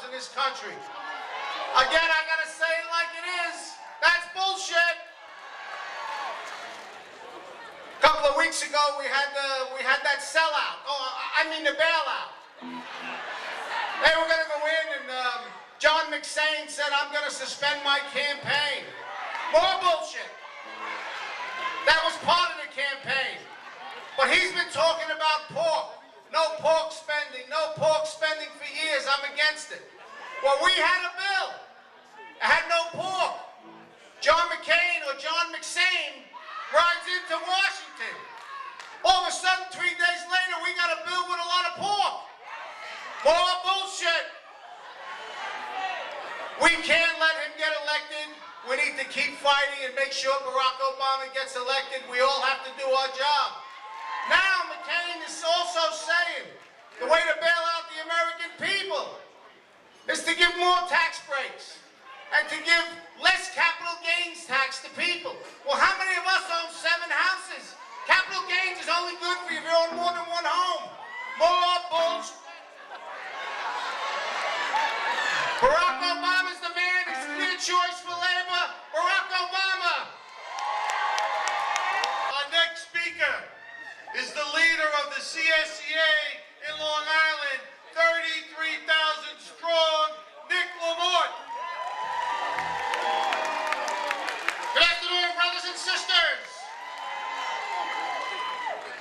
in this country. Again, I gotta say it like it is. That's bullshit. A couple of weeks ago, we had that sellout. The bailout. They were gonna go in, and John McSain said, "I'm gonna suspend my campaign." More bullshit. That was part of the campaign. But he's been talking about pork. No pork spending, no pork spending for years. I'm against it. Well, we had a bill. It had no pork. John McCain or John McSain rides into Washington. All of a sudden, 3 days later, we got a bill with a lot of pork. More bullshit. We can't let him get elected. We need to keep fighting and make sure Barack Obama gets elected. We all have to do our job. Now McCain is also saying the way to bail out the American people is to give more tax breaks and to give less capital gains tax to people. Well, how many of us own 7 houses? Capital gains is only good for you if you own more than one home. More bullshit. Barack Obama's the man. It's a clear choice for labor. Barack Obama. Our next speaker is the leader of the CSCA in Long Island, 33,000 strong, Nick Lamort. Good afternoon, brothers and sisters.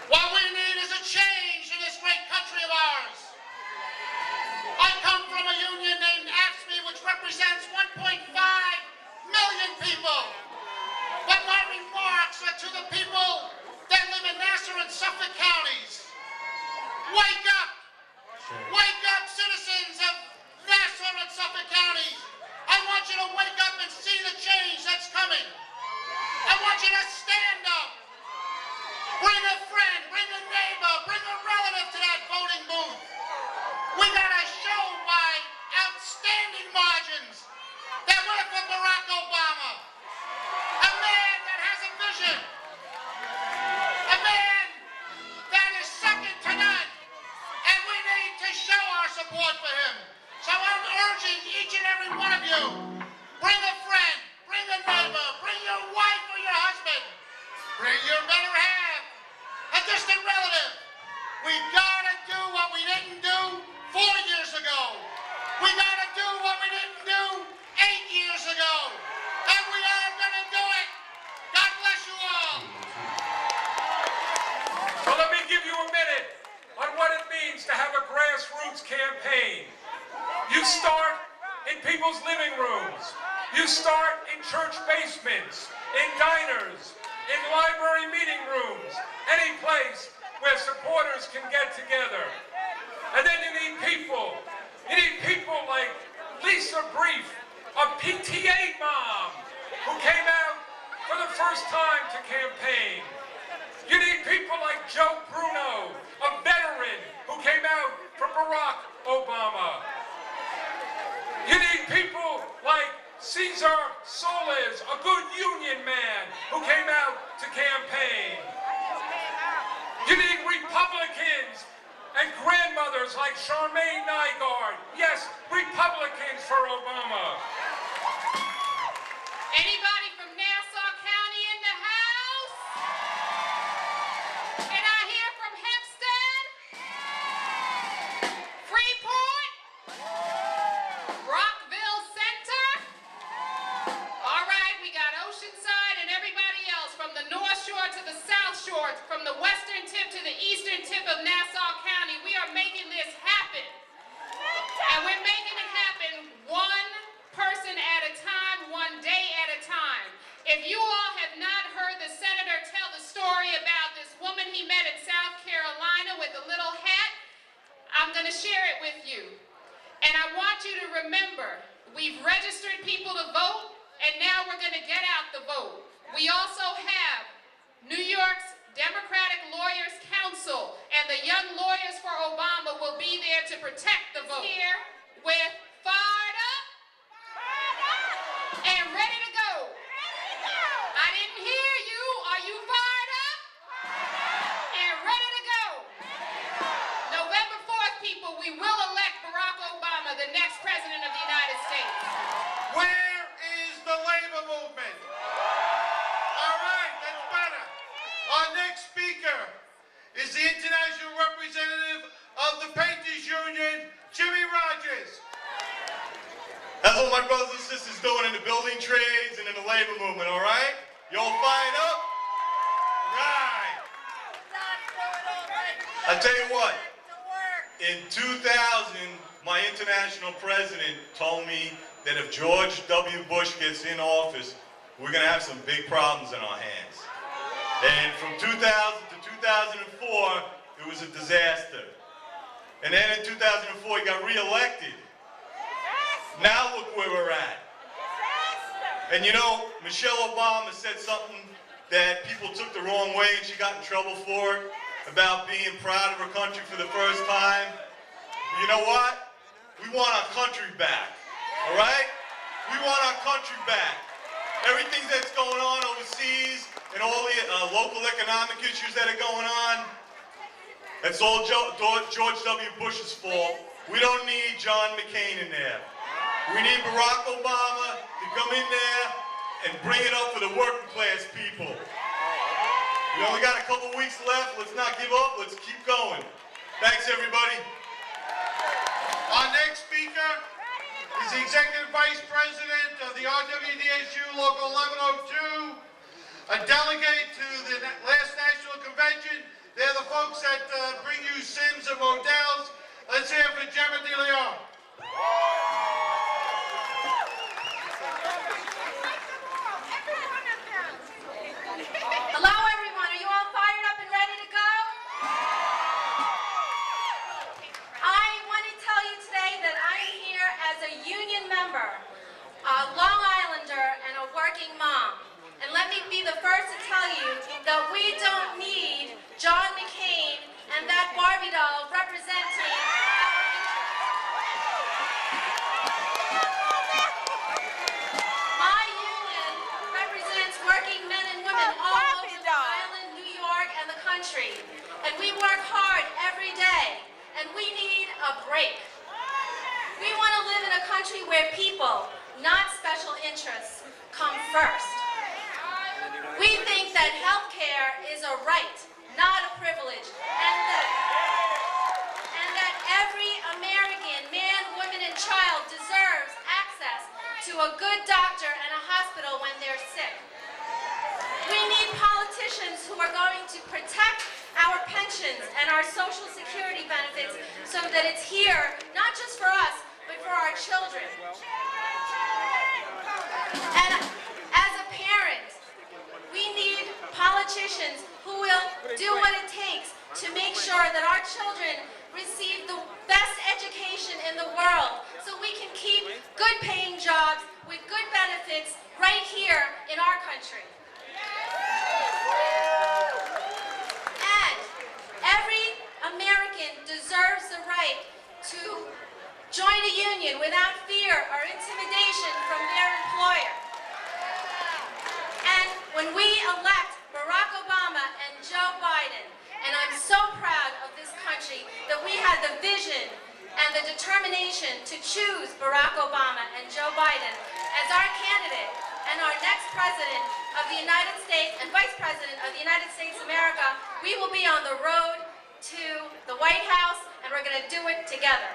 What we need is a change in this great country of ours. I come from a union named AFSCME, which represents 1.5 million people. But my remarks are to the people that live in Nassau and Suffolk counties. Wake up! Wake up, citizens of Nassau and Suffolk counties. I want you to wake up and see the change that's coming. I want you to stand up. Bring a friend, bring a neighbor, bring a relative to that voting booth. We gotta show by outstanding margins that we're for Barack Obama. A man that has a vision. A man that is second to none. And we need to show our support for him. So I'm urging each and every one of you, bring a friend, bring a neighbor, bring your wife or your husband, bring your better half, a distant relative. We gotta do what we didn't do 4 years ago. We gotta do what we didn't do 8 years ago. And we are gonna do it. God bless you all. Well, let me give you a minute on what it means to have a grassroots campaign. You start in people's living rooms. You start in church basements, in diners, in library meeting rooms, any place where supporters can get together. And then you need people. You need people like Lisa Brief, a PTA mom who came out for the first time to campaign. You need people like Joe Bruno, a veteran who came out for Barack Obama. You need people like Cesar Solis, a good union man who came out to campaign. You need Republicans and grandmothers like Charmaine Nygaard. Yes, Republicans for Obama. Anybody from Nassau County in the house? Can I hear from Hempstead? Freeport? Rockville Center? All right, we got Oceanside and everybody else from the North Shore to the South Shore, from the western tip to the eastern tip of Nassau County. We are making this happen. And we're making it happen one person at a time, one day at a time. If you all have not heard the senator tell the story about this woman he met in South Carolina with a little hat, I'm going to share it with you. And I want you to remember, we've registered people to vote, and now we're going to get out the vote. We also have New York's Democratic Lawyers Council, and the Young Lawyers for Obama will be there to protect the vote. Here with fired up and ready to go. I didn't hear you. Are you fired up? And ready to go. November 4th, people, we will elect Barack Obama the next President of the United States. Where is the labor movement? All right, that's better. Our next speaker is the international representative of the Painters Union, Jimmy Rogers. That's what my brothers and sisters doing in the building trades and in the labor movement, all right? You all fired up? Right. I tell you what, in 2000, my international president told me that if George W. Bush gets in office, we're gonna have some big problems in our hands. And from 2000 to 2004, it was a disaster. And then in 2004, he got reelected. Now look where we're at. And you know, Michelle Obama said something that people took the wrong way and she got in trouble for it, about being proud of her country for the first time. But you know what? We want our country back, all right? We want our country back. Everything that's going on overseas and all the local economic issues that are going on, that's all George W. Bush's fault. We don't need John McCain in there. We need Barack Obama to come in there and bring it up for the working class people. We only got a couple weeks left. Let's not give up. Let's keep going. Thanks, everybody. Our next speaker is the Executive Vice President of the RWDSU Local 1102, a delegate to the last National Convention. They're the folks that bring you Sims and Models. Let's hear for Gemma De Leon. Hello, everyone. Are you all fired up and ready to go? I want to tell you today that I am here as a union member, a Long Islander, and a working mom. And let me be the first to tell you that we don't need John McCain and that Barbie doll representing our interests. My union represents working men and women all over the island, New York, and the country. And we work hard every day, and we need a break. We want to live in a country where people, not special interests, come first. We think that health care is a right, not a privilege, and that every American, man, woman, and child deserves access to a good doctor and a hospital when they're sick. We need politicians who are going to protect our pensions and our Social Security benefits so that it's here, not just for us, but for our children. And as a parent, we need politicians who will do what it takes to make sure that our children receive the best education in the world so we can keep good paying jobs with good benefits right here in our country. And every American deserves the right to join a union without fear or intimidation from their employer. And when we elect Barack Obama and Joe Biden, and I'm so proud of this country that we had the vision and the determination to choose Barack Obama and Joe Biden as our candidate and our next president of the United States and vice president of the United States of America, we will be on the road to the White House, and we're going to do it together.